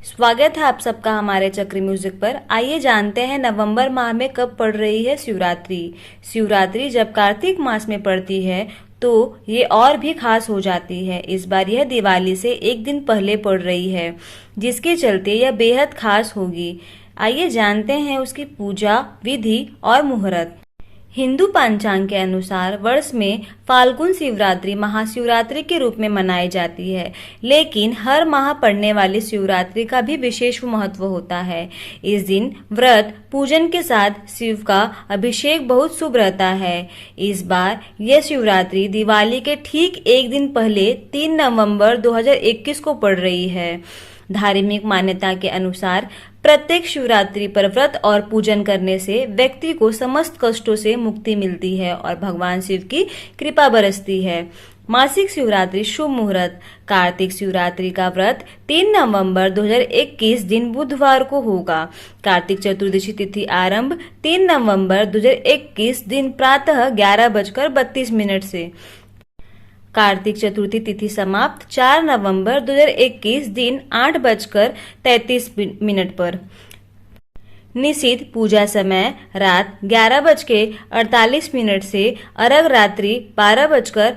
स्वागत है आप सबका हमारे चक्री म्यूजिक पर। आइए जानते हैं नवंबर माह में कब पड़ रही है शिवरात्रि। शिवरात्रि जब कार्तिक मास में पड़ती है तो ये और भी खास हो जाती है। इस बार यह दिवाली से एक दिन पहले पड़ रही है, जिसके चलते यह बेहद खास होगी। आइए जानते हैं उसकी पूजा विधि और मुहूर्त। हिंदू पंचांग के अनुसार वर्ष में फाल्गुन शिवरात्रि महाशिवरात्रि के रूप में मनाई जाती है, लेकिन हर माह पड़ने वाली शिवरात्रि का भी विशेष महत्व होता है। इस दिन व्रत पूजन के साथ शिव का अभिषेक बहुत शुभ रहता है। इस बार यह शिवरात्रि दिवाली के ठीक एक दिन पहले 3 नवंबर 2021 को पड़ रही है। धार्मिक मान्यता के अनुसार प्रत्येक शिवरात्रि पर व्रत और पूजन करने से व्यक्ति को समस्त कष्टों से मुक्ति मिलती है और भगवान शिव की कृपा बरसती है। मासिक शिवरात्रि शुभ मुहूर्त। कार्तिक शिवरात्रि का व्रत 3 नवंबर 2021 दिन बुधवार को होगा। कार्तिक चतुर्दशी तिथि आरंभ 3 नवंबर 2021 दिन प्रातः 11:32 से। कार्तिक चतुर्थी तिथि समाप्त 4 नवंबर 2021 दिन 8:33 पर। निषिद्ध पूजा समय रात 11:48 से अर्घ रात्रि 12:58